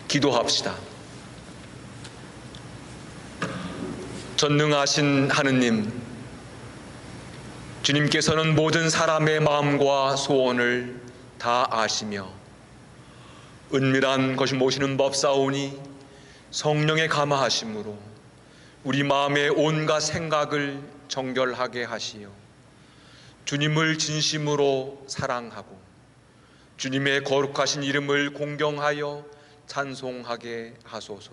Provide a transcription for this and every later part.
기도합시다. 전능하신 하느님, 주님께서는 모든 사람의 마음과 소원을 다 아시며 은밀한 것이 모시는 법사오니 성령의 감화하심으로 우리 마음의 온갖 생각을 정결하게 하시어 주님을 진심으로 사랑하고 주님의 거룩하신 이름을 공경하여 찬송하게 하소서.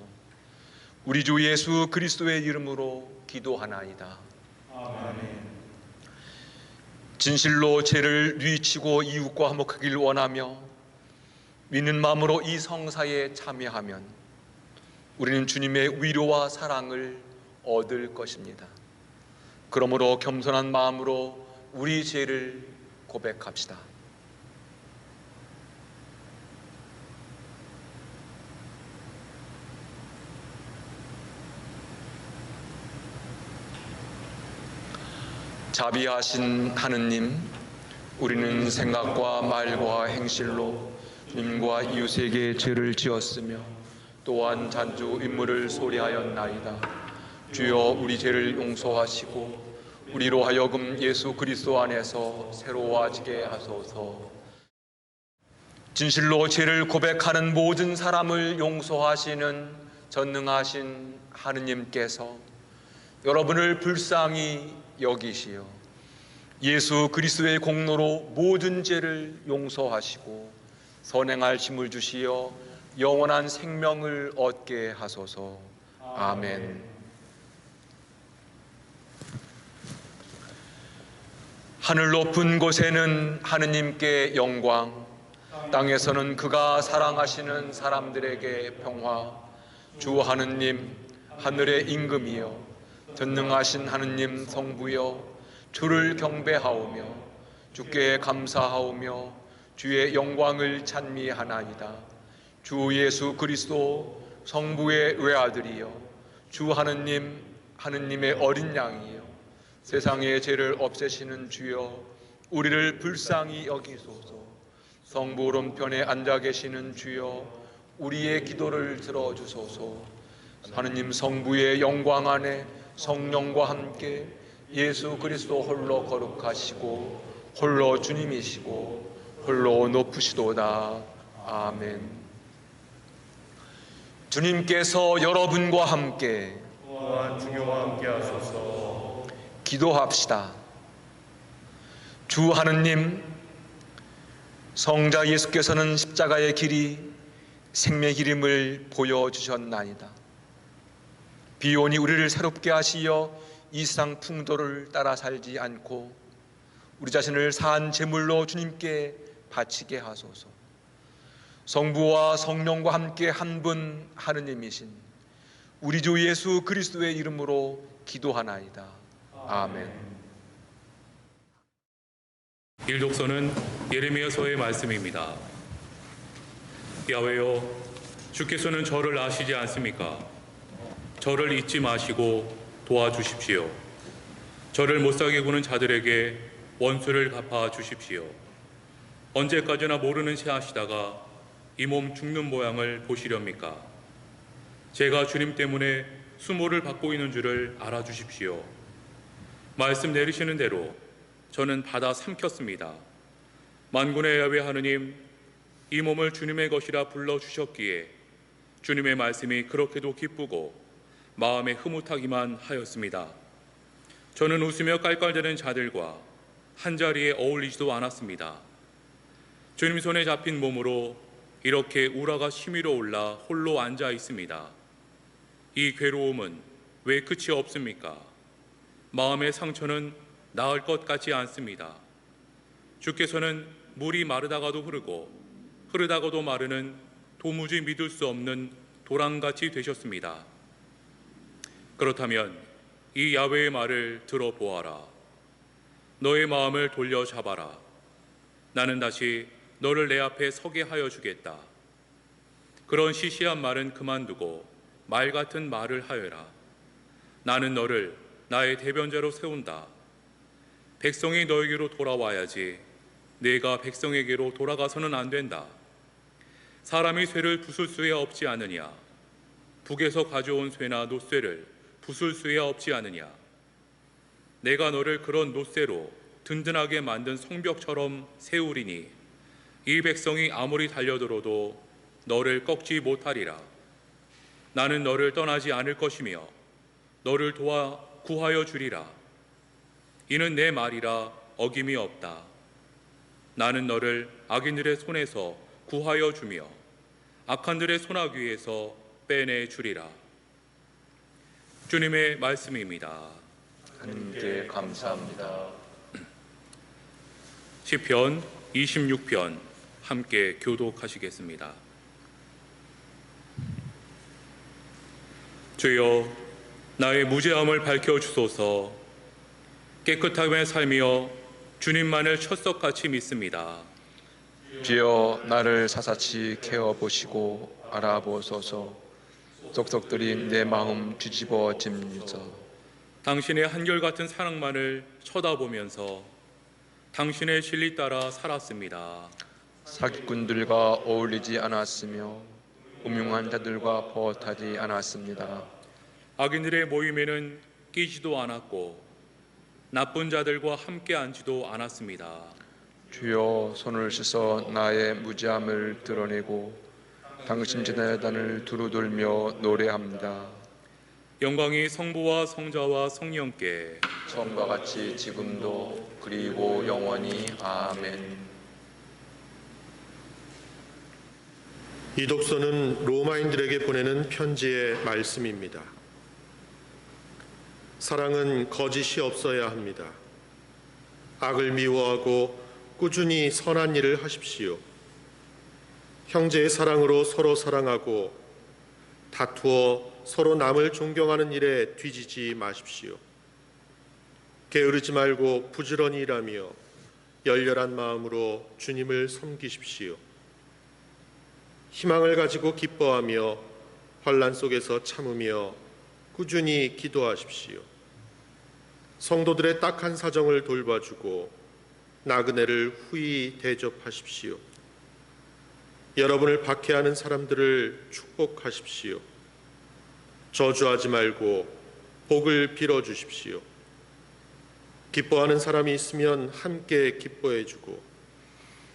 우리 주 예수 그리스도의 이름으로 기도하나이다. 아멘. 진실로 죄를 뉘우치고 이웃과 화목하길 원하며 믿는 마음으로 이 성사에 참여하면 우리는 주님의 위로와 사랑을 얻을 것입니다. 그러므로 겸손한 마음으로 우리 죄를 고백합시다. 자비하신 하느님, 우리는 생각과 말과 행실로 주님과 이웃에게 죄를 지었으며 또한 잔주 인물을 소리하였나이다. 주여 우리 죄를 용서하시고 우리로 하여금 예수 그리스도 안에서 새로워지게 하소서. 진실로 죄를 고백하는 모든 사람을 용서하시는 전능하신 하느님께서 여러분을 불쌍히 여기시어 예수 그리스도의 공로로 모든 죄를 용서하시고 선행할 힘을 주시어 영원한 생명을 얻게 하소서. 아멘. 하늘 높은 곳에는 하느님께 영광, 땅에서는 그가 사랑하시는 사람들에게 평화. 주 하느님, 하늘의 임금이여, 전능하신 하느님 성부여, 주를 경배하오며 주께 감사하오며 주의 영광을 찬미하나이다. 주 예수 그리스도 성부의 외아들이여, 주 하느님, 하느님의 어린 양이여, 세상의 죄를 없애시는 주여, 우리를 불쌍히 여기소서. 성부 오른편에 앉아 계시는 주여, 우리의 기도를 들어주소서. 하느님 성부의 영광 안에 성령과 함께 예수 그리스도 홀로 거룩하시고 홀로 주님이시고 홀로 높으시도다. 아멘. 주님께서 여러분과 함께 또한 주님과 함께 하소서. 기도합시다. 주 하느님, 성자 예수께서는 십자가의 길이 생명의 길임을 보여주셨나이다. 비오니 우리를 새롭게 하시어 이 세상 풍도를 따라 살지 않고 우리 자신을 산 제물로 주님께 바치게 하소서. 성부와 성령과 함께 한 분 하느님이신 우리 주 예수 그리스도의 이름으로 기도하나이다. 아멘. 일독서는 예레미야서의 말씀입니다. 야훼여, 주께서는 저를 아시지 않습니까? 저를 잊지 마시고 도와주십시오. 저를 못살게 구는 자들에게 원수를 갚아 주십시오. 언제까지나 모르는 체 하시다가 이 몸 죽는 모양을 보시렵니까? 제가 주님 때문에 수모를 받고 있는 줄을 알아주십시오. 말씀 내리시는 대로 저는 받아 삼켰습니다. 만군의 야훼 하느님, 이 몸을 주님의 것이라 불러주셨기에 주님의 말씀이 그렇게도 기쁘고 마음에 흐뭇하기만 하였습니다. 저는 웃으며 깔깔대는 자들과 한자리에 어울리지도 않았습니다. 주님 손에 잡힌 몸으로 이렇게 우라가 심의로 올라 홀로 앉아 있습니다. 이 괴로움은 왜 끝이 없습니까? 마음의 상처는 나을 것 같지 않습니다. 주께서는 물이 마르다가도 흐르고 흐르다가도 마르는 도무지 믿을 수 없는 도랑같이 되셨습니다. 그렇다면 이 야훼의 말을 들어보아라. 너의 마음을 돌려잡아라. 나는 다시 너를 내 앞에 서게 하여 주겠다. 그런 시시한 말은 그만두고 말 같은 말을 하여라. 나는 너를 나의 대변자로 세운다. 백성이 너에게로 돌아와야지 내가 백성에게로 돌아가서는 안 된다. 사람이 쇠를 부술 수야 없지 않느냐? 북에서 가져온 쇠나 놋쇠를 부술 수야 없지 않느냐? 내가 너를 그런 놋쇠로 든든하게 만든 성벽처럼 세우리니 이 백성이 아무리 달려들어도 너를 꺾지 못하리라. 나는 너를 떠나지 않을 것이며 너를 도와 구하여 주리라. 이는 내 말이라 어김이 없다. 나는 너를 악인들의 손에서 구하여 주며 악한들의 손아귀에서 빼내 주리라. 주님의 말씀입니다. 하나님께 감사합니다. 시편 26편 함께 교독하시겠습니다. 주여, 나의 무죄함을 밝혀주소서. 깨끗함에 살며 주님만을 철석같이 믿습니다. 주여, 나를 사사치 캐어보시고 알아보소서. 속속들이 내 마음 뒤집어집니다. 당신의 한결같은 사랑만을 쳐다보면서 당신의 진리 따라 살았습니다. 사기꾼들과 어울리지 않았으며 음흉한 자들과 버타지 않았습니다. 악인들의 모임에는 끼지도 않았고 나쁜 자들과 함께 앉지도 않았습니다. 주여, 손을 씻어 나의 무죄함을 드러내고 당신 제단을 두루들며 노래합니다. 영광이 성부와 성자와 성령께 처음과 같이 지금도 그리고 영원히 아멘. 이 독서는 로마인들에게 보내는 편지의 말씀입니다. 사랑은 거짓이 없어야 합니다. 악을 미워하고 꾸준히 선한 일을 하십시오. 형제의 사랑으로 서로 사랑하고 다투어 서로 남을 존경하는 일에 뒤지지 마십시오. 게으르지 말고 부지런히 일하며 열렬한 마음으로 주님을 섬기십시오. 희망을 가지고 기뻐하며 환난 속에서 참으며 꾸준히 기도하십시오. 성도들의 딱한 사정을 돌봐주고 나그네를 후히 대접하십시오. 여러분을 박해하는 사람들을 축복하십시오. 저주하지 말고 복을 빌어주십시오. 기뻐하는 사람이 있으면 함께 기뻐해주고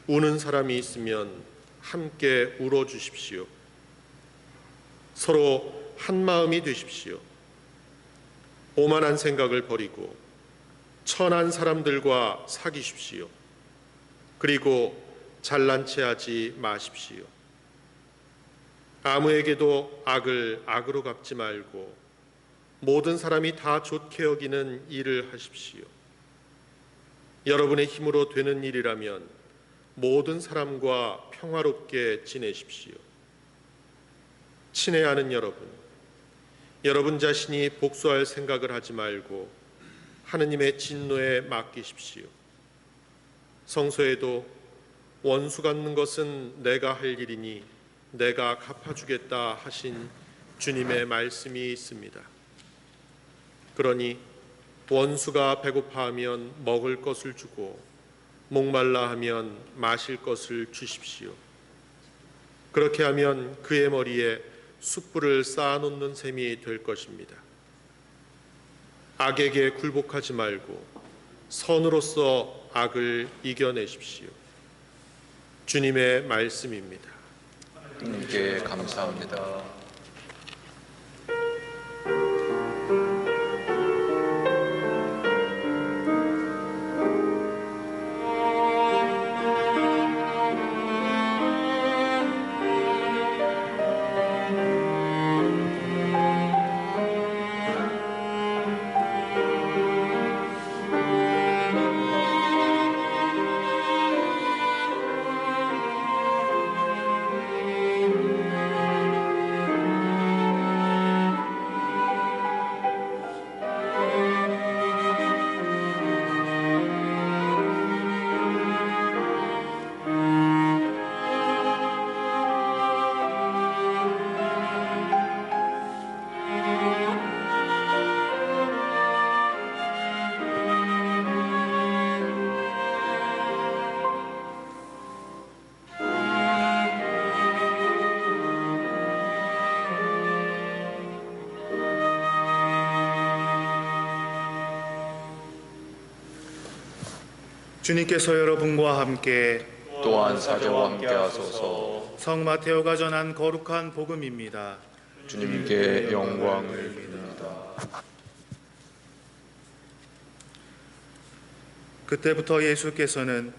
우는 사람이 있으면 함께 울어주십시오. 서로 한 마음이 되십시오. 오만한 생각을 버리고 천한 사람들과 사귀십시오. 그리고 잘난 체 하지 마십시오. 아무에게도 악을 악으로 갚지 말고 모든 사람이 다 좋게 여기는 일을 하십시오. 여러분의 힘으로 되는 일이라면 모든 사람과 평화롭게 지내십시오. 친애하는 여러분 자신이 복수할 생각을 하지 말고 하느님의 진노에 맡기십시오. 성서에도 원수 갚는 것은 내가 할 일이니 내가 갚아주겠다 하신 주님의 말씀이 있습니다. 그러니 원수가 배고파하면 먹을 것을 주고 목말라 하면 마실 것을 주십시오. 그렇게 하면 그의 머리에 숯불을 쌓아놓는 셈이 될 것입니다. 악에게 굴복하지 말고 선으로서 악을 이겨내십시오. 주님의 말씀입니다. 하나님께 감사합니다. 주님께서 여러분과 함께 또한 사제와 함께 하소서. 성 마테오가 전한 거룩한 복음입니다. 주님께 영광을 드립니다. 그때부터 예수께서는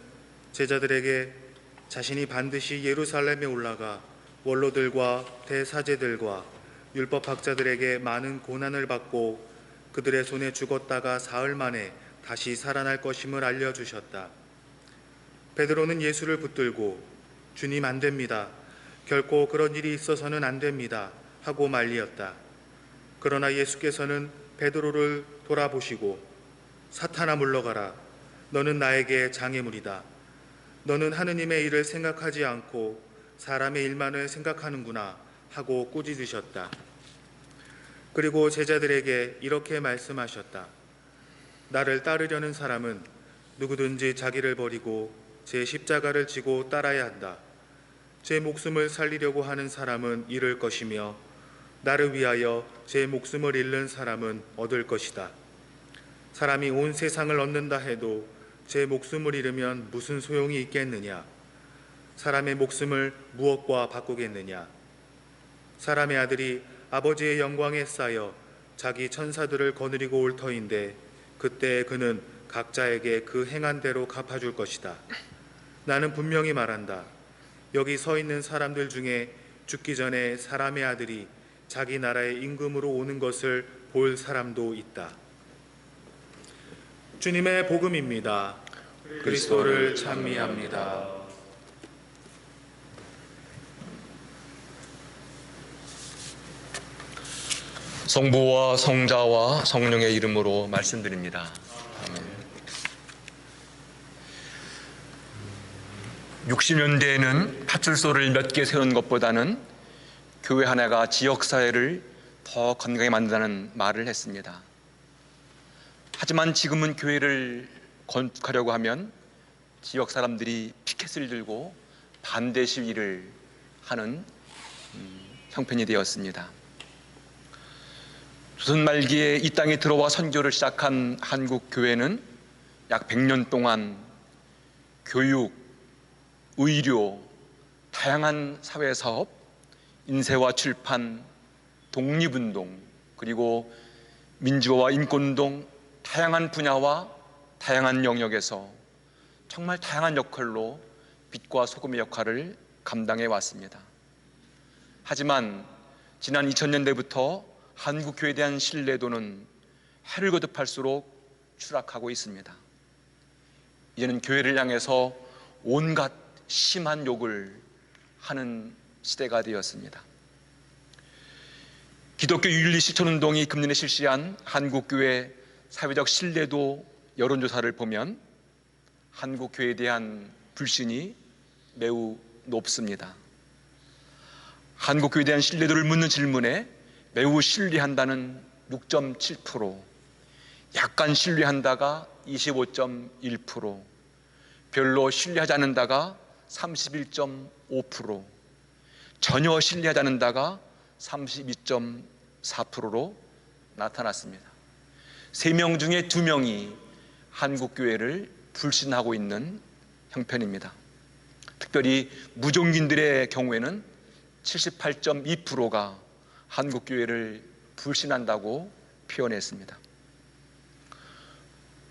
제자들에게 자신이 반드시 예루살렘에 올라가 원로들과 대사제들과 율법학자들에게 많은 고난을 받고 그들의 손에 죽었다가 사흘 만에 다시 살아날 것임을 알려주셨다. 베드로는 예수를 붙들고 주님 안 됩니다. 결코 그런 일이 있어서는 안 됩니다. 하고 말리었다. 그러나 예수께서는 베드로를 돌아보시고 사탄아 물러가라. 너는 나에게 장애물이다. 너는 하느님의 일을 생각하지 않고 사람의 일만을 생각하는구나 하고 꾸짖으셨다. 그리고 제자들에게 이렇게 말씀하셨다. 나를 따르려는 사람은 누구든지 자기를 버리고 제 십자가를 지고 따라야 한다. 제 목숨을 살리려고 하는 사람은 잃을 것이며 나를 위하여 제 목숨을 잃는 사람은 얻을 것이다. 사람이 온 세상을 얻는다 해도 제 목숨을 잃으면 무슨 소용이 있겠느냐? 사람의 목숨을 무엇과 바꾸겠느냐? 사람의 아들이 아버지의 영광에 쌓여 자기 천사들을 거느리고 올 터인데 그때 그는 각자에게 그 행한 대로 갚아줄 것이다. 나는 분명히 말한다. 여기 서 있는 사람들 중에 죽기 전에 사람의 아들이 자기 나라의 임금으로 오는 것을 볼 사람도 있다. 주님의 복음입니다. 그리스도를 찬미합니다. 성부와 성자와 성령의 이름으로 말씀드립니다. 아멘. 60년대에는 파출소를 몇 개 세우는 것보다는 교회 하나가 지역사회를 더 건강하게 만든다는 말을 했습니다. 하지만 지금은 교회를 건축하려고 하면 지역 사람들이 피켓을 들고 반대 시위를 하는 형편이 되었습니다. 조선 말기에 이 땅에 들어와 선교를 시작한 한국 교회는 약 100년 동안 교육, 의료, 다양한 사회사업, 인쇄와 출판, 독립운동, 그리고 민주화와 인권운동, 다양한 분야와 다양한 영역에서 정말 다양한 역할로 빛과 소금의 역할을 감당해 왔습니다. 하지만 지난 2000년대부터 한국 교회에 대한 신뢰도는 해를 거듭할수록 추락하고 있습니다. 이제는 교회를 향해서 온갖 심한 욕을 하는 시대가 되었습니다. 기독교 윤리 실천운동이 금년에 실시한 한국교회 사회적 신뢰도 여론조사를 보면 한국교회에 대한 불신이 매우 높습니다. 한국교회에 대한 신뢰도를 묻는 질문에 매우 신뢰한다는 6.7%, 약간 신뢰한다가 25.1%, 별로 신뢰하지 않는다가 31.5%, 전혀 신뢰하지 않는다가 32.4%로 나타났습니다. 3명 중에 2명이 한국교회를 불신하고 있는 형편입니다. 특별히 무종교인들의 경우에는 78.2%가 한국교회를 불신한다고 표현했습니다.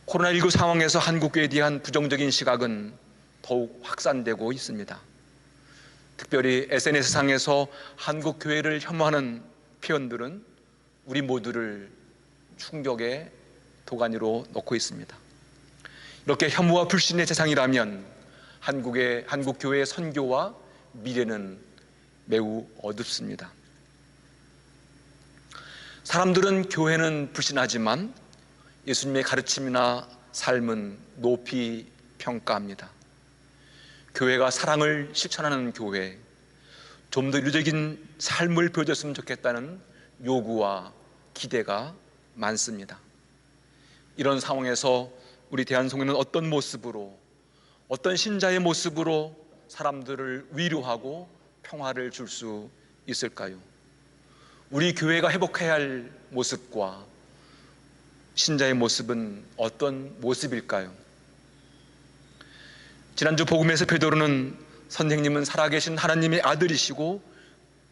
코로나19 상황에서 한국교회에 대한 부정적인 시각은 더욱 확산되고 있습니다. 특별히 SNS상에서 한국교회를 혐오하는 표현들은 우리 모두를 충격의 도가니로 놓고 있습니다. 이렇게 혐오와 불신의 세상이라면 한국교회의 선교와 미래는 매우 어둡습니다. 사람들은 교회는 불신하지만 예수님의 가르침이나 삶은 높이 평가합니다. 교회가 사랑을 실천하는 교회, 좀 더 윤리적인 삶을 보여줬으면 좋겠다는 요구와 기대가 많습니다. 이런 상황에서 우리 대한송회는 어떤 모습으로, 어떤 신자의 모습으로 사람들을 위로하고 평화를 줄 수 있을까요? 우리 교회가 회복해야 할 모습과 신자의 모습은 어떤 모습일까요? 지난주 복음에서 베드로는 선생님은 살아계신 하나님의 아들이시고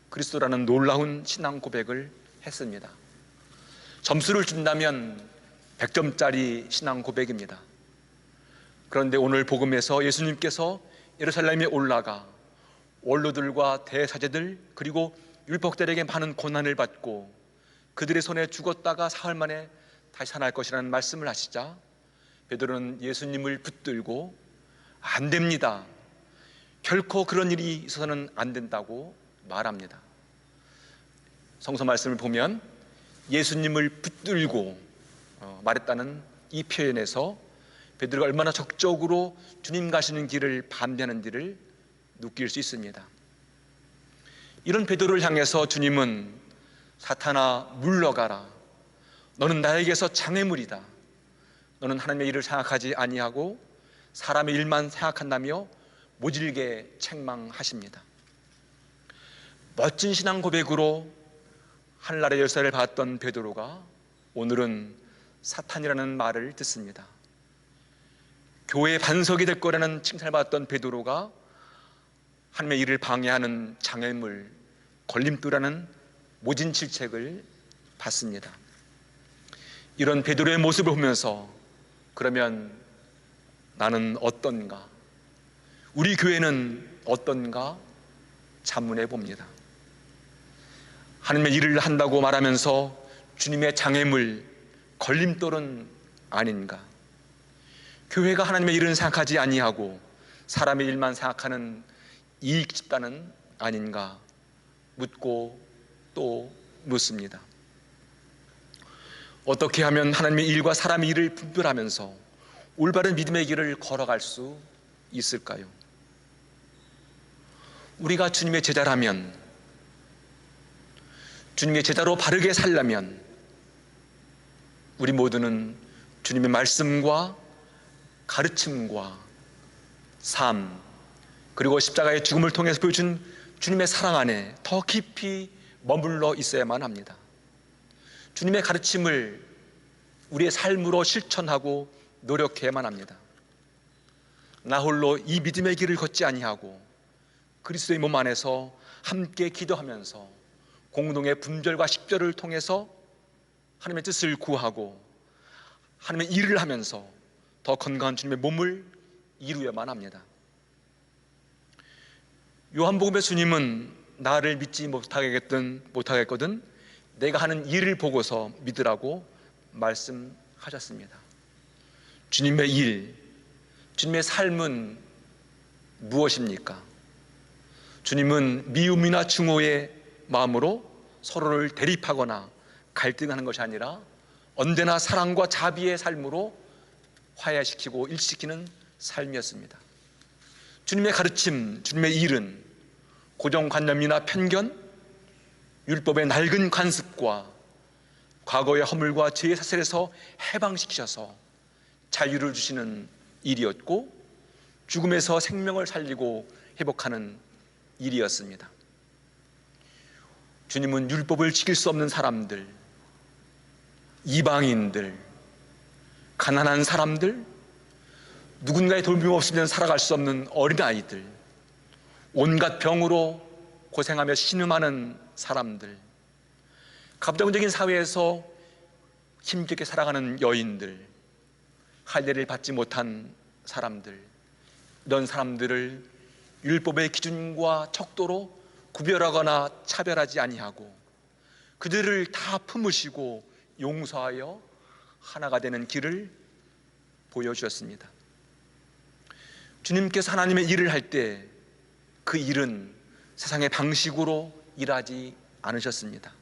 그리스도라는 놀라운 신앙 고백을 했습니다. 점수를 준다면 100점짜리 신앙 고백입니다. 그런데 오늘 복음에서 예수님께서 예루살렘에 올라가 원로들과 대사제들 그리고 율법들에게 많은 고난을 받고 그들의 손에 죽었다가 사흘 만에 다시 살아날 것이라는 말씀을 하시자 베드로는 예수님을 붙들고 안 됩니다. 결코 그런 일이 있어서는 안 된다고 말합니다. 성서 말씀을 보면 예수님을 붙들고 말했다는 이 표현에서 베드로가 얼마나 적극적으로 주님 가시는 길을 반대하는지를 느낄 수 있습니다. 이런 베드로를 향해서 주님은 사탄아 물러가라. 너는 나에게서 장애물이다. 너는 하나님의 일을 생각하지 아니하고 사람의 일만 생각한다며 모질게 책망하십니다. 멋진 신앙 고백으로 하늘나라의 열쇠를 받았던 베드로가 오늘은 사탄이라는 말을 듣습니다. 교회의 반석이 될 거라는 칭찬을 받았던 베드로가 하나님의 일을 방해하는 장애물, 걸림돌이라는 모진 질책을 받습니다. 이런 베드로의 모습을 보면서 그러면 나는 어떤가? 우리 교회는 어떤가? 자문해 봅니다. 하나님의 일을 한다고 말하면서 주님의 장애물, 걸림돌은 아닌가? 교회가 하나님의 일은 생각하지 아니하고 사람의 일만 생각하는 이익 집단은 아닌가? 묻고 또 묻습니다. 어떻게 하면 하나님의 일과 사람의 일을 분별하면서 올바른 믿음의 길을 걸어갈 수 있을까요? 우리가 주님의 제자라면, 주님의 제자로 바르게 살려면 우리 모두는 주님의 말씀과 가르침과 삶, 그리고 십자가의 죽음을 통해서 보여준 주님의 사랑 안에 더 깊이 머물러 있어야만 합니다. 주님의 가르침을 우리의 삶으로 실천하고 노력해야만 합니다. 나 홀로 이 믿음의 길을 걷지 아니하고 그리스도의 몸 안에서 함께 기도하면서 공동의 분별과 식별을 통해서 하나님의 뜻을 구하고 하나님의 일을 하면서 더 건강한 주님의 몸을 이루어야만 합니다. 요한복음의 주님은 나를 믿지 못하겠거든 내가 하는 일을 보고서 믿으라고 말씀하셨습니다. 주님의 일, 주님의 삶은 무엇입니까? 주님은 미움이나 증오의 마음으로 서로를 대립하거나 갈등하는 것이 아니라 언제나 사랑과 자비의 삶으로 화해시키고 일치시키는 삶이었습니다. 주님의 가르침, 주님의 일은 고정관념이나 편견, 율법의 낡은 관습과 과거의 허물과 죄의 사슬에서 해방시키셔서 자유를 주시는 일이었고 죽음에서 생명을 살리고 회복하는 일이었습니다. 주님은 율법을 지킬 수 없는 사람들, 이방인들, 가난한 사람들, 누군가의 돌봄 없으면 살아갈 수 없는 어린아이들, 온갖 병으로 고생하며 신음하는 사람들, 갑작적인 사회에서 힘겹게 살아가는 여인들, 할례를 받지 못한 사람들, 이런 사람들을 율법의 기준과 척도로 구별하거나 차별하지 아니하고 그들을 다 품으시고 용서하여 하나가 되는 길을 보여주셨습니다. 주님께서 하나님의 일을 할 때 그 일은 세상의 방식으로 일하지 않으셨습니다.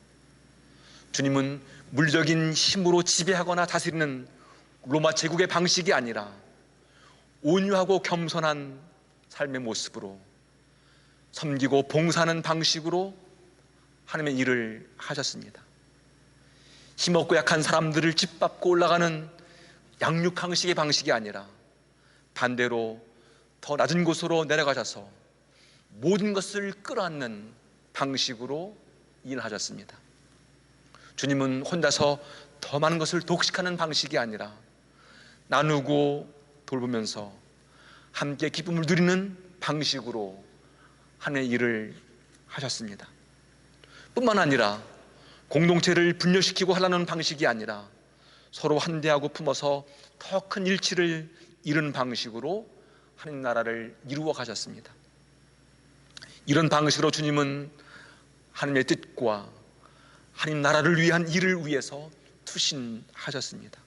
주님은 물적인 힘으로 지배하거나 다스리는 로마 제국의 방식이 아니라 온유하고 겸손한 삶의 모습으로 섬기고 봉사하는 방식으로 하나님의 일을 하셨습니다. 힘없고 약한 사람들을 짓밟고 올라가는 양육강식의 방식이 아니라 반대로 더 낮은 곳으로 내려가셔서 모든 것을 끌어안는 방식으로 일하셨습니다. 주님은 혼자서 더 많은 것을 독식하는 방식이 아니라 나누고 돌보면서 함께 기쁨을 누리는 방식으로 하나님의 일을 하셨습니다. 뿐만 아니라 공동체를 분열시키고 하려는 방식이 아니라 서로 한대하고 품어서 더 큰 일치를 이루는 방식으로 하나님 나라를 이루어 가셨습니다. 이런 방식으로 주님은 하나님의 뜻과 하나님 나라를 위한 일을 위해서 투신하셨습니다.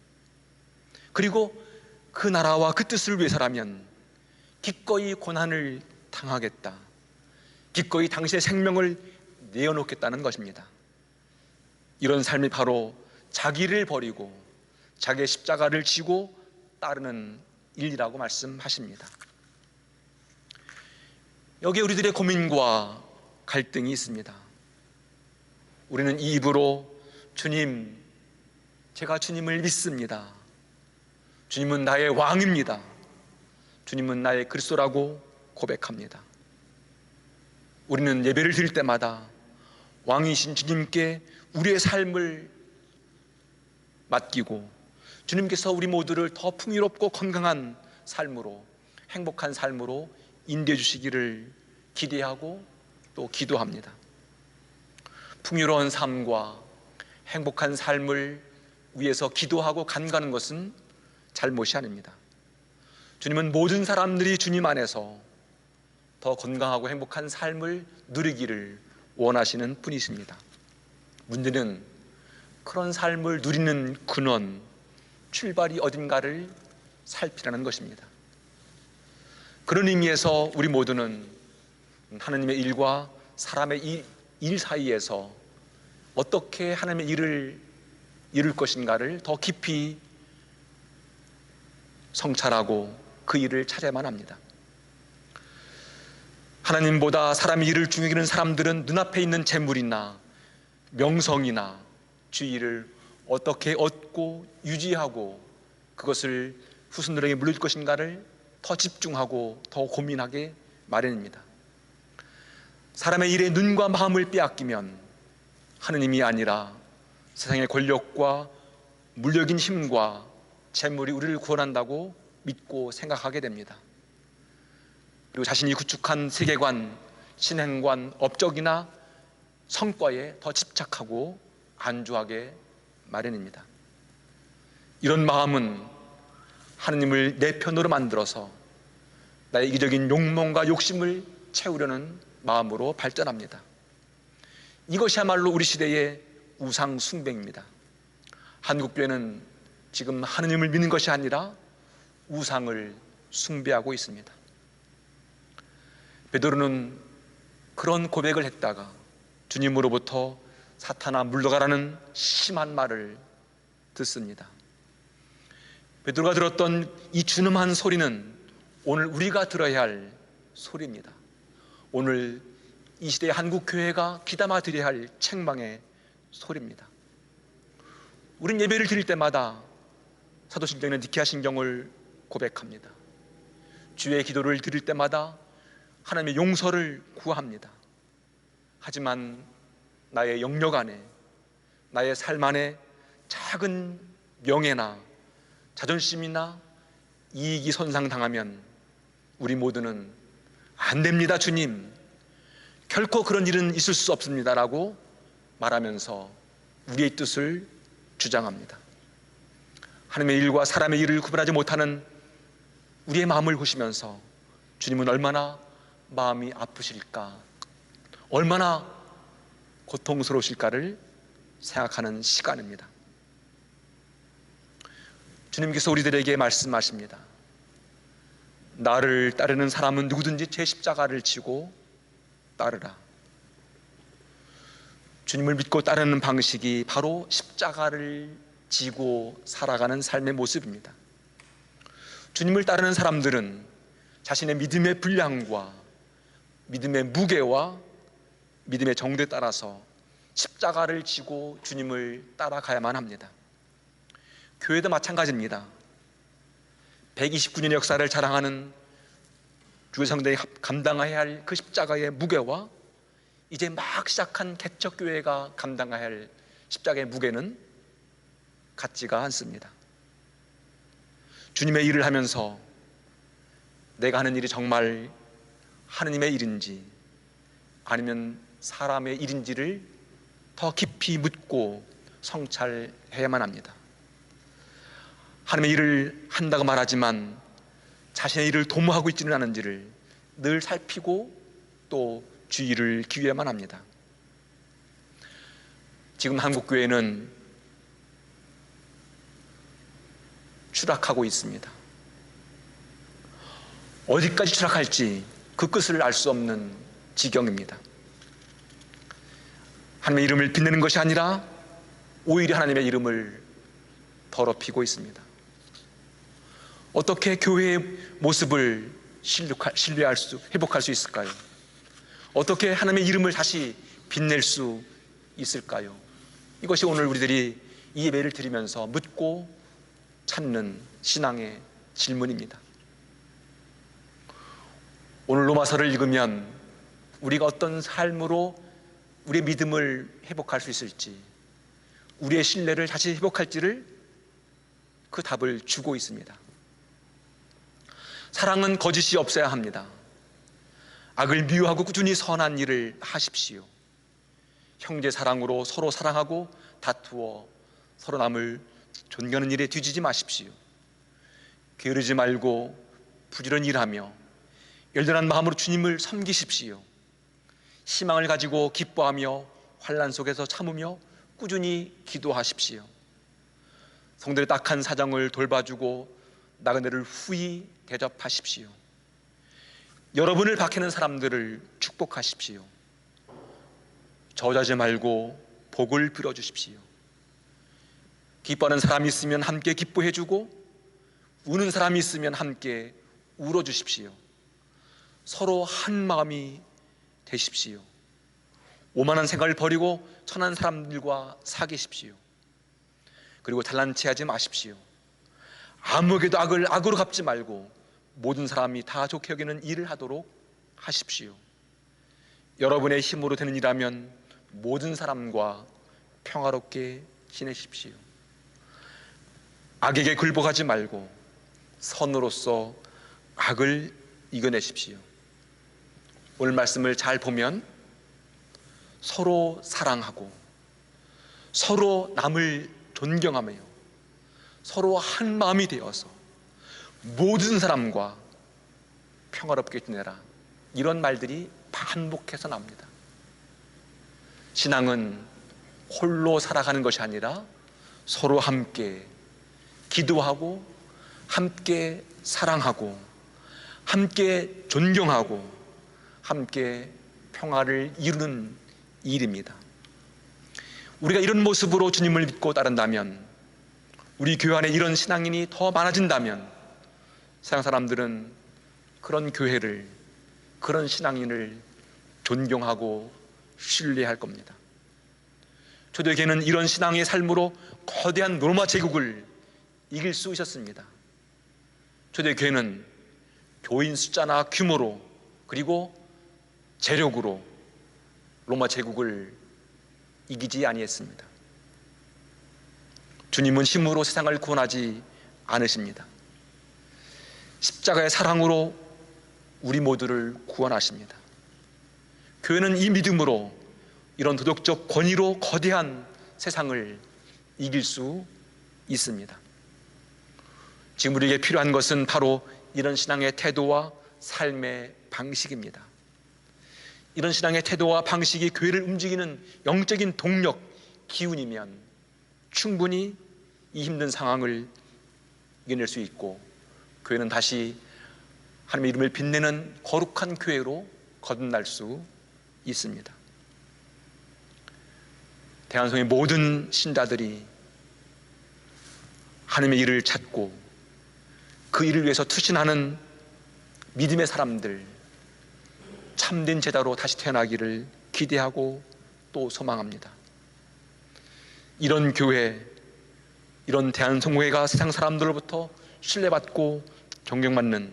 그리고 그 나라와 그 뜻을 위해서라면 기꺼이 고난을 당하겠다, 기꺼이 당신의 생명을 내어놓겠다는 것입니다. 이런 삶이 바로 자기를 버리고 자기의 십자가를 지고 따르는 일이라고 말씀하십니다. 여기에 우리들의 고민과 갈등이 있습니다. 우리는 이 입으로 주님, 제가 주님을 믿습니다, 주님은 나의 왕입니다, 주님은 나의 그리스도라고 고백합니다. 우리는 예배를 드릴 때마다 왕이신 주님께 우리의 삶을 맡기고 주님께서 우리 모두를 더 풍요롭고 건강한 삶으로, 행복한 삶으로 인도해 주시기를 기대하고 또 기도합니다. 풍요로운 삶과 행복한 삶을 위해서 기도하고 간가는 것은 잘못이 아닙니다. 주님은 모든 사람들이 주님 안에서 더 건강하고 행복한 삶을 누리기를 원하시는 분이십니다. 문제는 그런 삶을 누리는 근원, 출발이 어딘가를 살피라는 것입니다. 그런 의미에서 우리 모두는 하나님의 일과 사람의 일 사이에서 어떻게 하나님의 일을 이룰 것인가를 더 깊이 성찰하고 그 일을 찾아야만 합니다. 하나님보다 사람의 일을 중요히 여기는 사람들은 눈앞에 있는 재물이나 명성이나 지위를 어떻게 얻고 유지하고 그것을 후손들에게 물릴 것인가를 더 집중하고 더 고민하게 마련입니다. 사람의 일에 눈과 마음을 빼앗기면 하느님이 아니라 세상의 권력과 물력인 힘과 재물이 우리를 구원한다고 믿고 생각하게 됩니다. 그리고 자신이 구축한 세계관, 신행관, 업적이나 성과에 더 집착하고 안주하게 마련입니다. 이런 마음은 하느님을 내 편으로 만들어서 나의 이기적인 욕망과 욕심을 채우려는 마음으로 발전합니다. 이것이야말로 우리 시대의 우상 숭배입니다. 한국교회는 지금 하느님을 믿는 것이 아니라 우상을 숭배하고 있습니다. 베드로는 그런 고백을 했다가 주님으로부터 사탄아 물러가라는 심한 말을 듣습니다. 베드로가 들었던 이 준엄한 소리는 오늘 우리가 들어야 할 소리입니다. 오늘 이 시대의 한국교회가 귀담아 드려야 할 책망의 소리입니다. 우린 예배를 드릴 때마다 사도신경이나 니케아신경을 고백합니다. 주의 기도를 드릴 때마다 하나님의 용서를 구합니다. 하지만 나의 영역 안에, 나의 삶 안에 작은 명예나 자존심이나 이익이 손상당하면 우리 모두는 안 됩니다, 주님, 결코 그런 일은 있을 수 없습니다 라고 말하면서 우리의 뜻을 주장합니다. 하나님의 일과 사람의 일을 구분하지 못하는 우리의 마음을 보시면서 주님은 얼마나 마음이 아프실까, 얼마나 고통스러우실까를 생각하는 시간입니다. 주님께서 우리들에게 말씀하십니다. 나를 따르는 사람은 누구든지 제 십자가를 지고 따르라. 주님을 믿고 따르는 방식이 바로 십자가를 지고 살아가는 삶의 모습입니다. 주님을 따르는 사람들은 자신의 믿음의 분량과 믿음의 무게와 믿음의 정도에 따라서 십자가를 지고 주님을 따라가야만 합니다. 교회도 마찬가지입니다. 129년의 역사를 자랑하는 주의 성도들이 감당해야 할 그 십자가의 무게와 이제 막 시작한 개척교회가 감당해야 할 십자가의 무게는 같지가 않습니다. 주님의 일을 하면서 내가 하는 일이 정말 하느님의 일인지 아니면 사람의 일인지를 더 깊이 묻고 성찰해야만 합니다. 하나님의 일을 한다고 말하지만 자신의 일을 도모하고 있지는 않은지를 늘 살피고 또 주의를 기울여야만 합니다. 지금 한국교회는 추락하고 있습니다. 어디까지 추락할지 그 끝을 알 수 없는 지경입니다. 하나님의 이름을 빛내는 것이 아니라 오히려 하나님의 이름을 더럽히고 있습니다. 어떻게 교회의 모습을 회복할 수 있을까요? 어떻게 하나님의 이름을 다시 빛낼 수 있을까요? 이것이 오늘 우리들이 이 예배를 드리면서 묻고 찾는 신앙의 질문입니다. 오늘 로마서를 읽으면 우리가 어떤 삶으로 우리의 믿음을 회복할 수 있을지, 우리의 신뢰를 다시 회복할지를 그 답을 주고 있습니다. 사랑은 거짓이 없어야 합니다. 악을 미워하고 꾸준히 선한 일을 하십시오. 형제 사랑으로 서로 사랑하고 다투어 서로 남을 존경하는 일에 뒤지지 마십시오. 게으르지 말고 부지런히 일하며 열렬한 마음으로 주님을 섬기십시오. 희망을 가지고 기뻐하며 환난 속에서 참으며 꾸준히 기도하십시오. 성들의 딱한 사정을 돌봐주고 나그네를 후히 대접하십시오. 여러분을 박해는 사람들을 축복하십시오. 저주하지 말고 복을 빌어주십시오. 기뻐하는 사람이 있으면 함께 기뻐해주고 우는 사람이 있으면 함께 울어주십시오. 서로 한 마음이 되십시오. 오만한 생각을 버리고 천한 사람들과 사귀십시오. 그리고 잘난 체 하지 마십시오. 아무에게도 악을 악으로 갚지 말고 모든 사람이 다 좋게 여기는 일을 하도록 하십시오. 여러분의 힘으로 되는 일이라면 모든 사람과 평화롭게 지내십시오. 악에게 굴복하지 말고 선으로서 악을 이겨내십시오. 오늘 말씀을 잘 보면 서로 사랑하고 서로 남을 존경하며 서로 한 마음이 되어서 모든 사람과 평화롭게 지내라, 이런 말들이 반복해서 나옵니다. 신앙은 홀로 살아가는 것이 아니라 서로 함께 기도하고 함께 사랑하고 함께 존경하고 함께 평화를 이루는 일입니다. 우리가 이런 모습으로 주님을 믿고 따른다면, 우리 교회 안에 이런 신앙인이 더 많아진다면 세상 사람들은 그런 교회를, 그런 신앙인을 존경하고 신뢰할 겁니다. 초대교회는 이런 신앙의 삶으로 거대한 로마 제국을 이길 수 있었습니다. 초대교회는 교인 숫자나 규모로 그리고 재력으로 로마 제국을 이기지 아니했습니다. 주님은 힘으로 세상을 구원하지 않으십니다. 십자가의 사랑으로 우리 모두를 구원하십니다. 교회는 이 믿음으로 이런 도덕적 권위로 거대한 세상을 이길 수 있습니다. 지금 우리에게 필요한 것은 바로 이런 신앙의 태도와 삶의 방식입니다. 이런 신앙의 태도와 방식이 교회를 움직이는 영적인 동력, 기운이면 충분히 이 힘든 상황을 이겨낼 수 있고 교회는 다시 하나님의 이름을 빛내는 거룩한 교회로 거듭날 수 있습니다. 대한성의 모든 신자들이 하나님의 일을 찾고 그 일을 위해서 투신하는 믿음의 사람들, 참된 제자로 다시 태어나기를 기대하고 또 소망합니다. 이런 교회, 이런 대한성교회가 세상 사람들로부터 신뢰받고 존경받는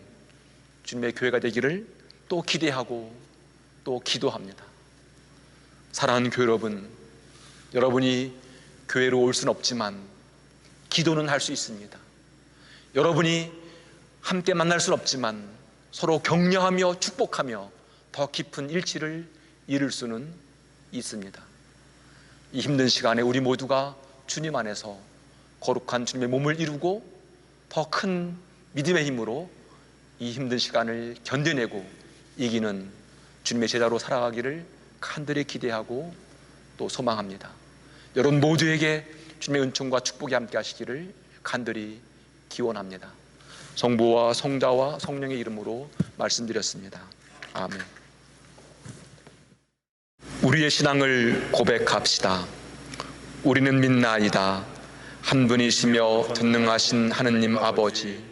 주님의 교회가 되기를 또 기대하고 또 기도합니다. 사랑하는 교회 여러분, 여러분이 교회로 올 수는 없지만 기도는 할 수 있습니다. 여러분이 함께 만날 수는 없지만 서로 격려하며 축복하며 더 깊은 일치를 이룰 수는 있습니다. 이 힘든 시간에 우리 모두가 주님 안에서 거룩한 주님의 몸을 이루고 더 큰 믿음의 힘으로 이 힘든 시간을 견뎌내고 이기는 주님의 제자로 살아가기를 간절히 기대하고 또 소망합니다. 여러분 모두에게 주님의 은총과 축복이 함께 하시기를 간절히 기원합니다. 성부와 성자와 성령의 이름으로 말씀드렸습니다. 아멘. 우리의 신앙을 고백합시다. 우리는 믿나이다. 한 분이시며 전능하신 하느님 아버지,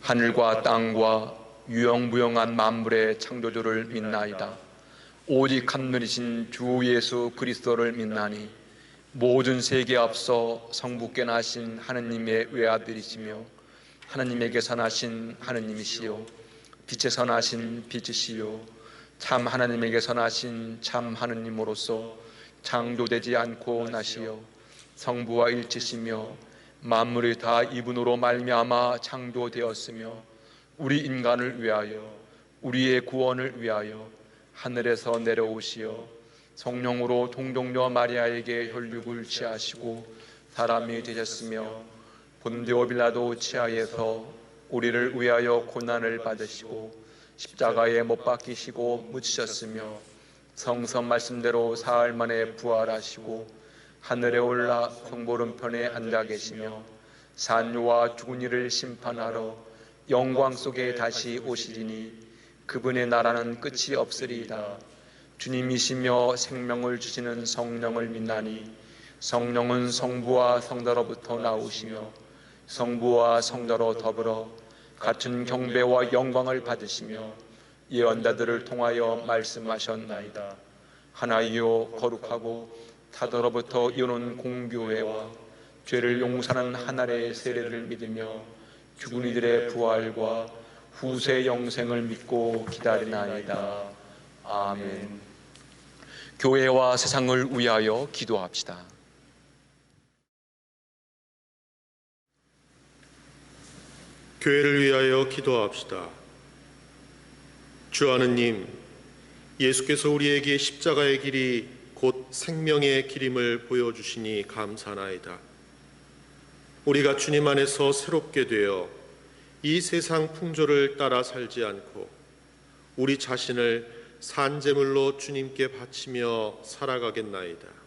하늘과 땅과 유영무영한 만물의 창조주를 믿나이다. 오직 한 분이신 주 예수 그리스도를 믿나니 모든 세계에 앞서 성부께 나신 하느님의 외아들이시며 하느님에게서 나신 하느님이시요 빛에서 나신 빛이시요 참 하나님에게서 나신 참 하느님으로서 창조되지 않고 나시어 성부와 일치시며 만물이 다 이분으로 말미암아 창조되었으며 우리 인간을 위하여 우리의 구원을 위하여 하늘에서 내려오시어 성령으로 동정녀 마리아에게 혈육을 취하시고 사람이 되셨으며 본디오 빌라도 치하에서 우리를 위하여 고난을 받으시고 십자가에 못 박히시고 묻히셨으며 성서 말씀대로 사흘 만에 부활하시고 하늘에 올라 성보른편에 앉아 계시며 산유와 죽은 이를 심판하러 영광 속에 다시 오시리니 그분의 나라는 끝이 없으리이다. 주님이시며 생명을 주시는 성령을 믿나니 성령은 성부와 성자로부터 나오시며 성부와 성자로 더불어 같은 경배와 영광을 받으시며 예언자들을 통하여 말씀하셨나이다. 하나이요 거룩하고 타도로부터 이어놓은 공교회와 죄를 용서하는 하나의 세례를 믿으며 죽은 이들의 부활과 후세 영생을 믿고 기다리나이다. 아멘. 교회와 세상을 위하여 기도합시다. 교회를 위하여 기도합시다. 주 하느님, 예수께서 우리에게 십자가의 길이 곧 생명의 길임을 보여주시니 감사나이다. 우리가 주님 안에서 새롭게 되어 이 세상 풍조를 따라 살지 않고 우리 자신을 산제물로 주님께 바치며 살아가겠나이다.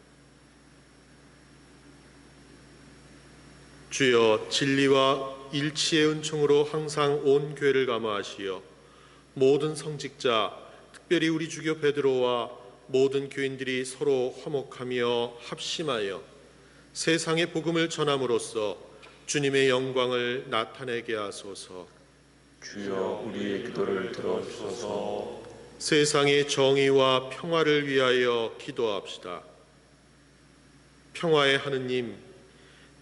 주여, 진리와 일치의 은총으로 항상 온 교회를 감화하시어 모든 성직자, 특별히 우리 주교 베드로와 모든 교인들이 서로 화목하며 합심하여 세상의 복음을 전함으로써 주님의 영광을 나타내게 하소서. 주여, 우리의 기도를 들어주소서. 세상의 정의와 평화를 위하여 기도합시다. 평화의 하느님,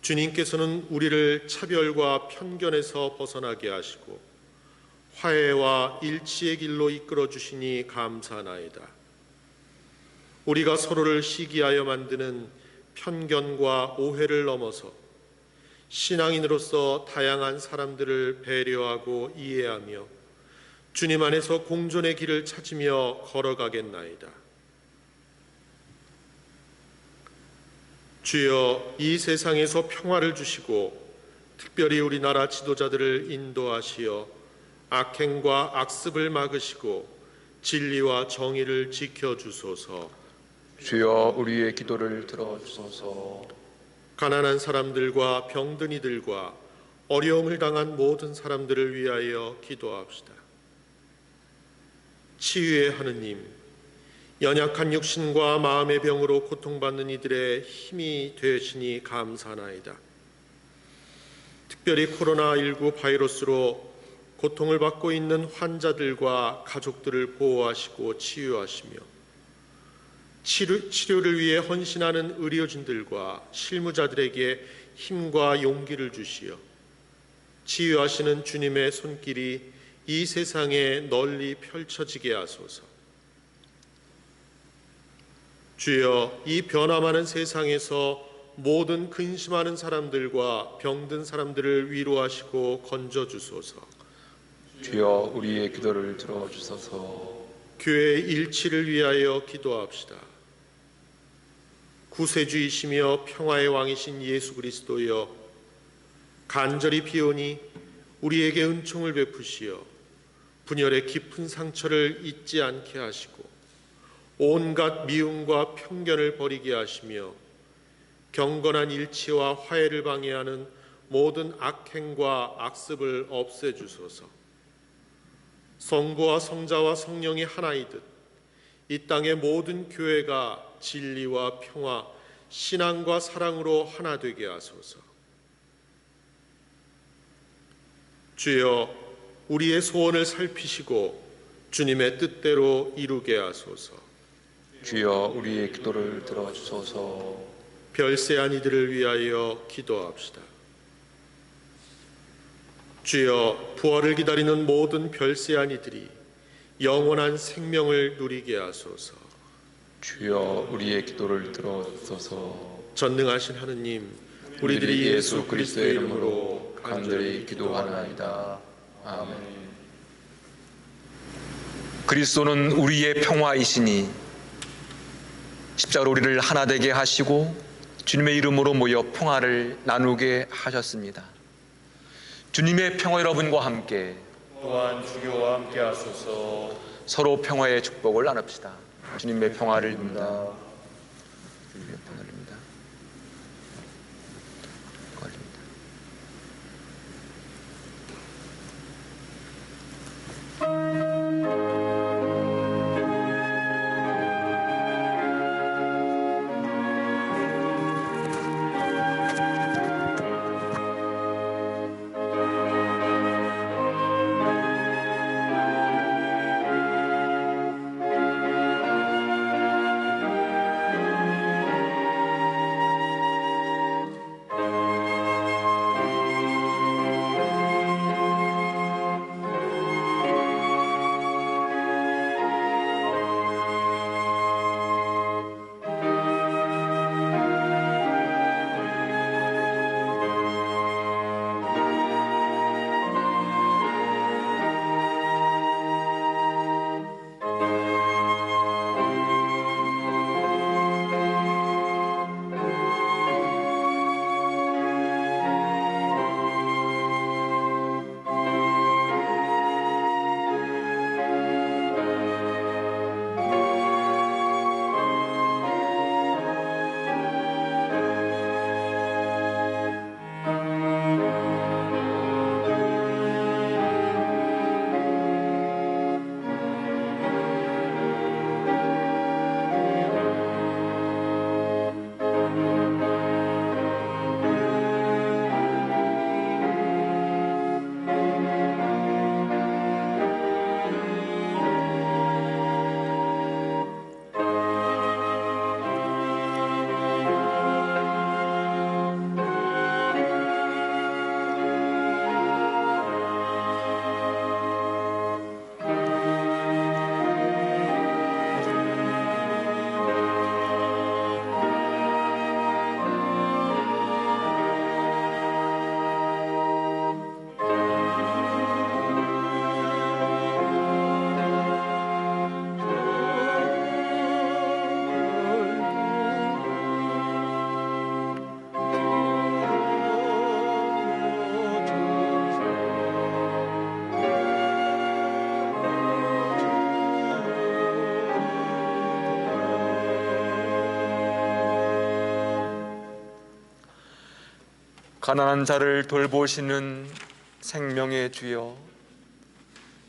주님께서는 우리를 차별과 편견에서 벗어나게 하시고 화해와 일치의 길로 이끌어 주시니 감사나이다. 우리가 서로를 시기하여 만드는 편견과 오해를 넘어서 신앙인으로서 다양한 사람들을 배려하고 이해하며 주님 안에서 공존의 길을 찾으며 걸어가겠나이다. 주여, 이 세상에서 평화를 주시고 특별히 우리나라 지도자들을 인도하시어 악행과 악습을 막으시고 진리와 정의를 지켜주소서. 주여, 우리의 기도를 들어주소서. 가난한 사람들과 병든 이들과 어려움을 당한 모든 사람들을 위하여 기도합시다. 치유의 하느님, 연약한 육신과 마음의 병으로 고통받는 이들의 힘이 되시니 감사나이다. 특별히 코로나19 바이러스로 고통을 받고 있는 환자들과 가족들을 보호하시고 치유하시며 치료를 위해 헌신하는 의료진들과 실무자들에게 힘과 용기를 주시어 치유하시는 주님의 손길이 이 세상에 널리 펼쳐지게 하소서. 주여, 이 변화 많은 세상에서 모든 근심하는 사람들과 병든 사람들을 위로하시고 건져주소서. 주여 우리의 기도를 들어주소서. 교회의 일치를 위하여 기도합시다. 구세주이시며 평화의 왕이신 예수 그리스도여, 간절히 비오니 우리에게 은총을 베푸시어 분열의 깊은 상처를 잊지 않게 하시고 온갖 미움과 편견을 버리게 하시며 경건한 일치와 화해를 방해하는 모든 악행과 악습을 없애주소서. 성부와 성자와 성령이 하나이듯 이 땅의 모든 교회가 진리와 평화, 신앙과 사랑으로 하나 되게 하소서. 주여, 우리의 소원을 살피시고 주님의 뜻대로 이루게 하소서. 주여 우리의 기도를 들어주소서. 별세한 이들을 위하여 기도합시다. 주여, 부활을 기다리는 모든 별세한 이들이 영원한 생명을 누리게 하소서. 주여 우리의 기도를 들어주소서. 전능하신 하느님, 우리들이 예수 그리스도의 이름으로 간절히 기도하나이다. 아멘. 그리스도는 우리의 평화이시니 십자가로 우리를 하나 되게 하시고 주님의 이름으로 모여 평화를 나누게 하셨습니다. 주님의 평화 여러분과 함께, 또한 주교와 함께 하소서. 서로 평화의 축복을 나눕시다. 주님의 평화를 빕니다. 주님의 평화를 빕니다. 걸립니다. 가난한 자를 돌보시는 생명의 주여,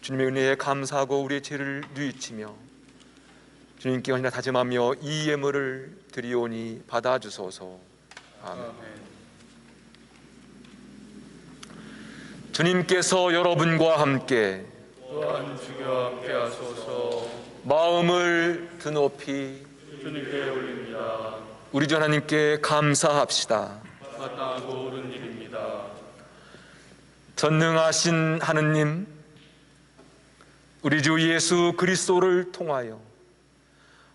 주님의 은혜에 감사하고 우리의 죄를 뉘우치며 주님께 언제나 다짐하며 이 예물을 드리오니 받아주소서. 아멘. 주님께서 여러분과 함께, 또한 주교와 함께 하소서. 마음을 드높이 주님께 올립니다. 우리 주 하나님께 감사합시다. 마땅하고 옳은 일입니다. 전능하신 하느님, 우리 주 예수 그리스도를 통하여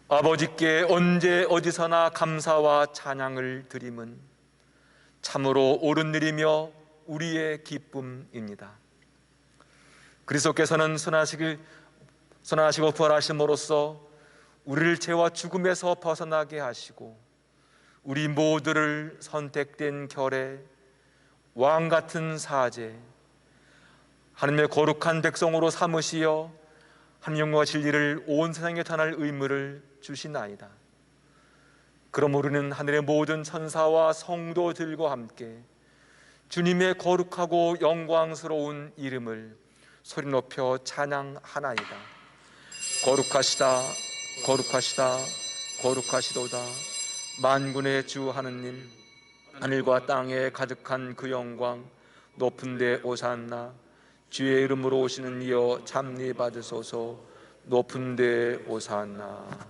아버지께 언제 어디서나 감사와 찬양을 드림은 참으로 옳은 일이며 우리의 기쁨입니다. 그리스도께서는 선하시고 부활하심으로써 우리를 죄와 죽음에서 벗어나게 하시고 우리 모두를 선택된 결의 왕 같은 사제, 하나님의 거룩한 백성으로 삼으시어 하나님과 진리를 온 세상에 전할 의무를 주시나이다. 그럼 우리는 하늘의 모든 천사와 성도들과 함께 주님의 거룩하고 영광스러운 이름을 소리 높여 찬양하나이다. 거룩하시다, 거룩하시다, 거룩하시도다. 만군의 주 하느님, 하늘과 땅에 가득한 그 영광, 높은 데 오산나. 주의 이름으로 오시는 이여 참리 받으소서. 높은 데 오산나.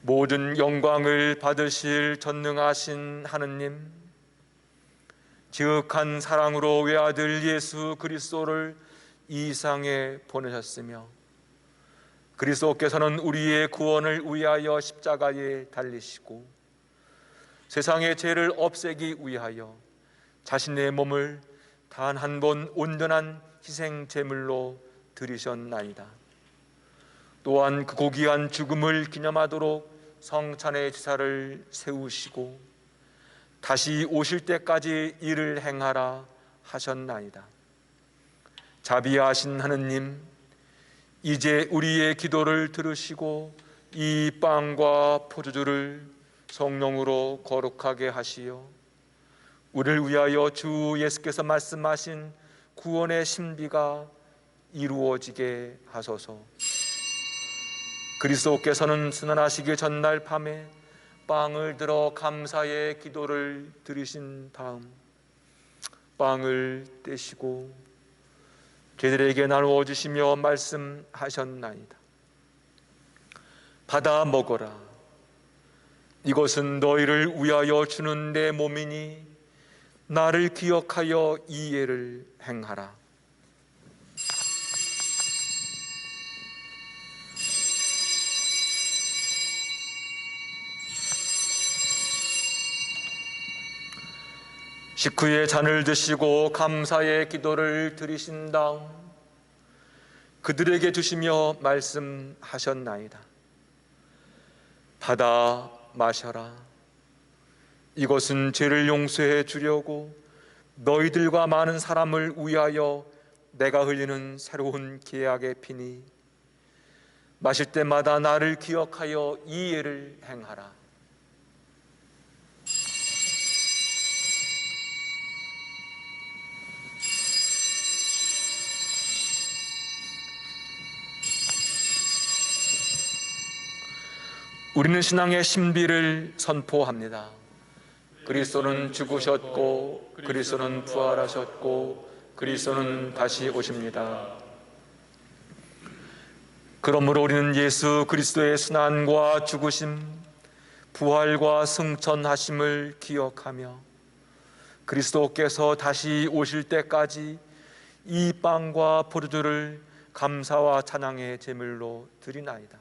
모든 영광을 받으실 전능하신 하느님, 지극한 사랑으로 외아들 예수 그리스도를 이 세상에 보내셨으며 그리스도께서는 우리의 구원을 위하여 십자가에 달리시고 세상의 죄를 없애기 위하여 자신의 몸을 단 한 번 온전한 희생 제물로 드리셨나이다. 또한 그 고귀한 죽음을 기념하도록 성찬의 제사를 세우시고 다시 오실 때까지 이를 행하라 하셨나이다. 자비하신 하느님, 이제 우리의 기도를 들으시고 이 빵과 포도주를 성령으로 거룩하게 하시어 우리를 위하여 주 예수께서 말씀하신 구원의 신비가 이루어지게 하소서. 그리스도께서는 순환하시기 전날 밤에 빵을 들어 감사의 기도를 드리신 다음 빵을 떼시고 저희들에게 나누어 주시며 말씀하셨나이다. 받아 먹어라. 이것은 너희를 위하여 주는 내 몸이니 나를 기억하여 이 예를 행하라. 식후에 잔을 드시고 감사의 기도를 드리신 다음 그들에게 주시며 말씀하셨나이다. 받아 마셔라. 이것은 죄를 용서해 주려고 너희들과 많은 사람을 위하여 내가 흘리는 새로운 계약의 피니 마실 때마다 나를 기억하여 이 예를 행하라. 우리는 신앙의 신비를 선포합니다. 그리스도는 죽으셨고 그리스도는 부활하셨고 그리스도는 다시 오십니다. 그러므로 우리는 예수 그리스도의 순환과 죽으심, 부활과 승천하심을 기억하며 그리스도께서 다시 오실 때까지 이 빵과 포도주를 감사와 찬양의 제물로 드리나이다.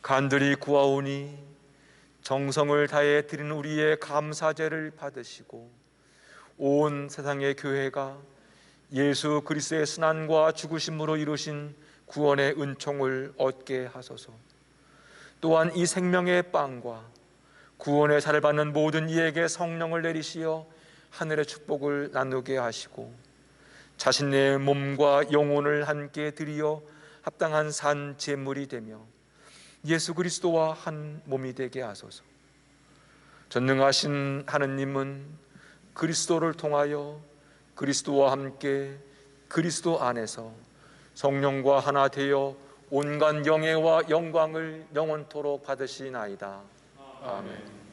간절히 구하오니 정성을 다해 드리는 우리의 감사제를 받으시고 온 세상의 교회가 예수 그리스도의 순환과 죽으심으로 이루신 구원의 은총을 얻게 하소서. 또한 이 생명의 빵과 구원의 살을 받는 모든 이에게 성령을 내리시어 하늘의 축복을 나누게 하시고 자신의 몸과 영혼을 함께 드리어 합당한 산 제물이 되며 예수 그리스도와 한 몸이 되게 하소서. 전능하신 하느님은 그리스도를 통하여 그리스도와 함께 그리스도 안에서 성령과 하나 되어 온갖 영예와 영광을 영원토록 받으시나이다. 아멘.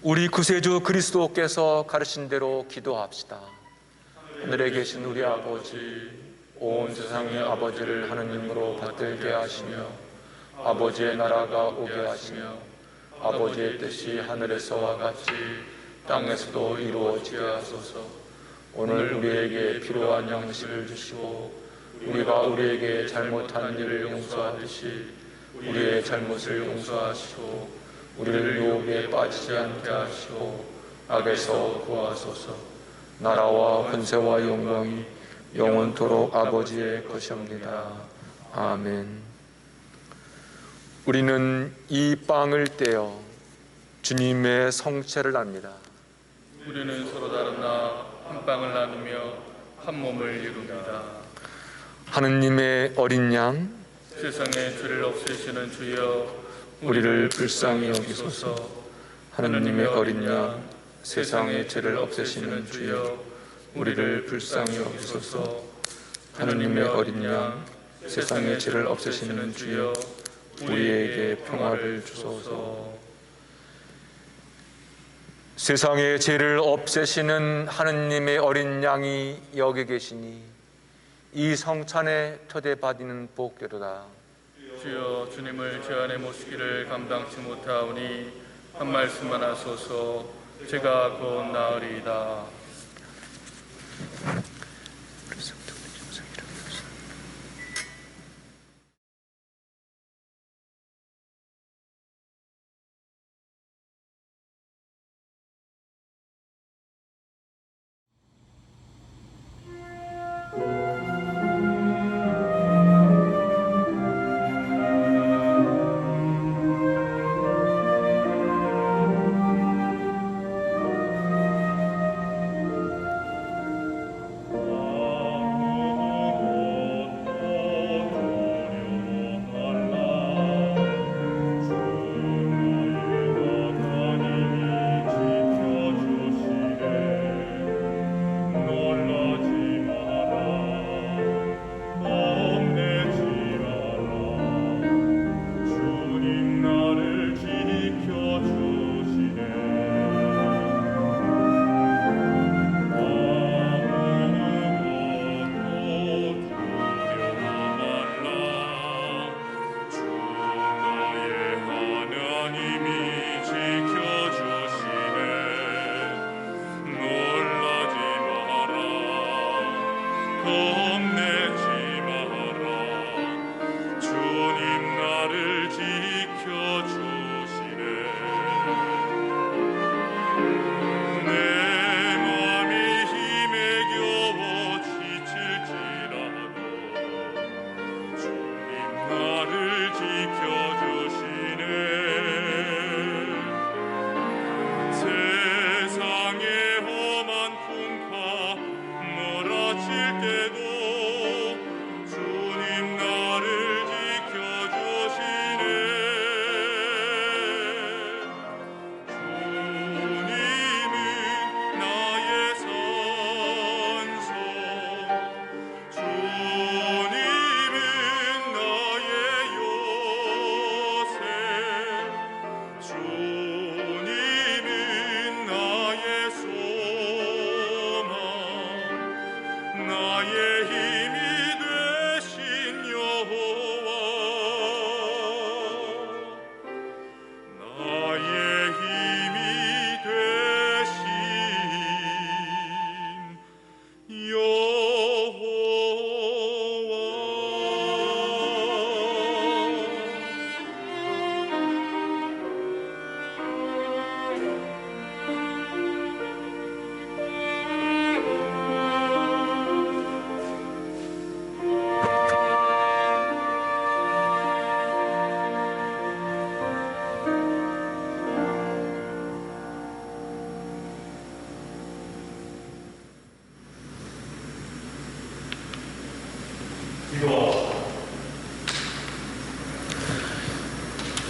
우리 구세주 그리스도께서 가르친 대로 기도합시다. 하늘에 계신 우리 아버지, 온 세상의 아버지를 하느님으로 받들게 하시며 아버지의 나라가 오게 하시며 아버지의 뜻이 하늘에서와 같이 땅에서도 이루어지게 하소서. 오늘 우리에게 필요한 양식을 주시고 우리가 우리에게 잘못한 일을 용서하듯이 우리의 잘못을 용서하시고 우리를 유혹에 빠지지 않게 하시고 악에서 구하소서. 나라와 권세와 영광이 영원토록 아버지의 것이옵니다. 아멘. 우리는 이 빵을 떼어 주님의 성체를 압니다. 우리는 서로 다르나 한 빵을 나누며 한 몸을 이룹니다. 하느님의 어린 양, 세상의 죄를 없애시는 주여, 우리를 불쌍히 여기소서. 하느님의 어린 양, 세상의 죄를 없애시는 주여, 우리를 불쌍히 여기소서. 하느님의 어린 양, 세상의 죄를 없애시는 주여, 우리에게 평화를 주소서. 세상의 죄를 없애시는 하느님의 어린 양이 여기 계시니 이 성찬에 초대받는 복되도다. 주여, 주님을 제 안에 모시기를 감당치 못하오니 한 말씀만 하소서. 제가 곧 나으리이다.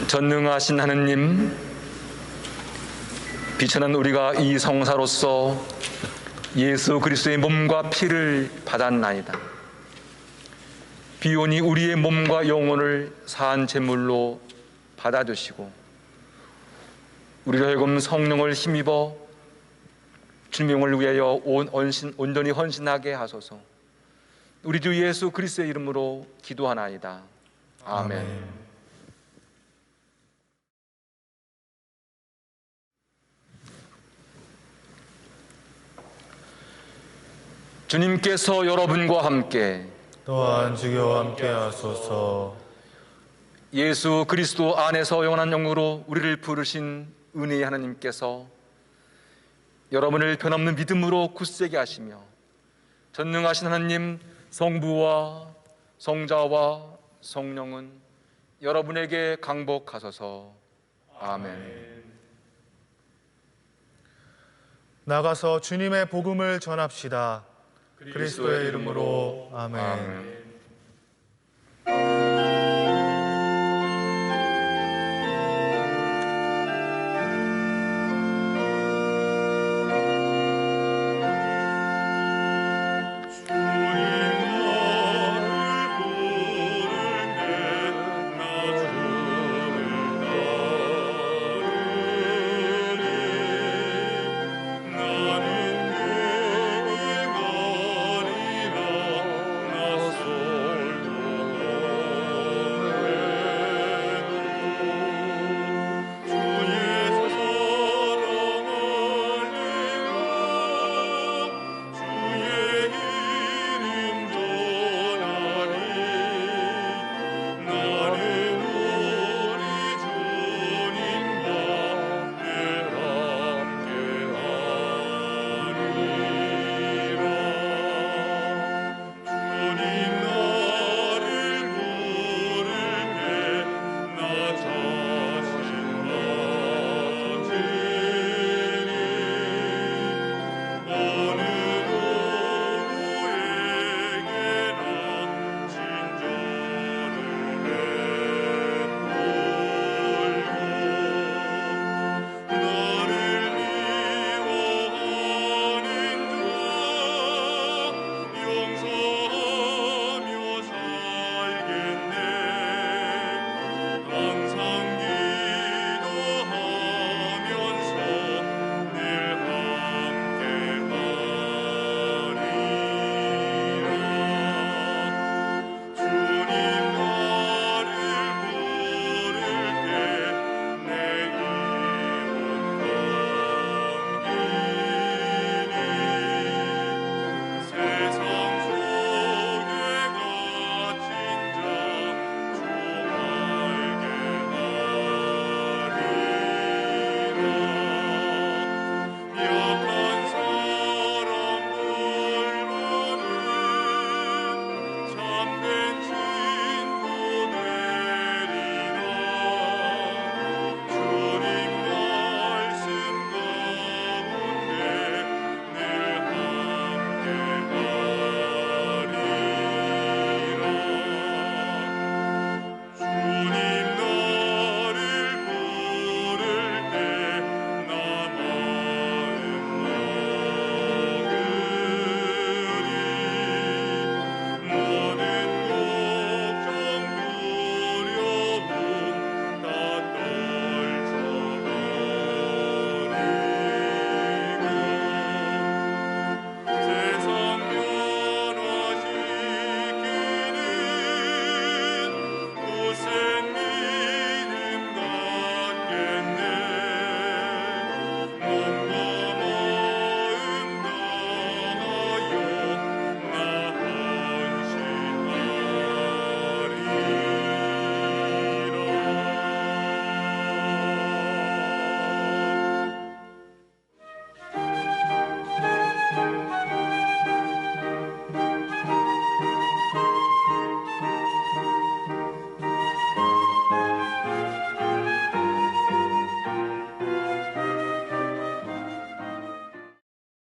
전능하신 하느님, 비천한 우리가 이 성사로서 예수 그리스도의 몸과 피를 받았나이다. 비오니 우리의 몸과 영혼을 사한 제물로 받아주시고 우리로 하여금 성령을 힘입어 주님을 위하여 온전히 헌신하게 하소서. 우리 주 예수 그리스도의 이름으로 기도하나이다. 아멘. 주님께서 여러분과 함께 또한 주교와 함께 하소서. 예수 그리스도 안에서 영원한 영으로 우리를 부르신 은혜의 하나님께서 여러분을 변함없는 믿음으로 굳세게 하시며 전능하신 하나님 성부와 성자와 성령은 여러분에게 강복하소서. 아멘. 나가서 주님의 복음을 전합시다. 그리스도의 이름으로 아멘.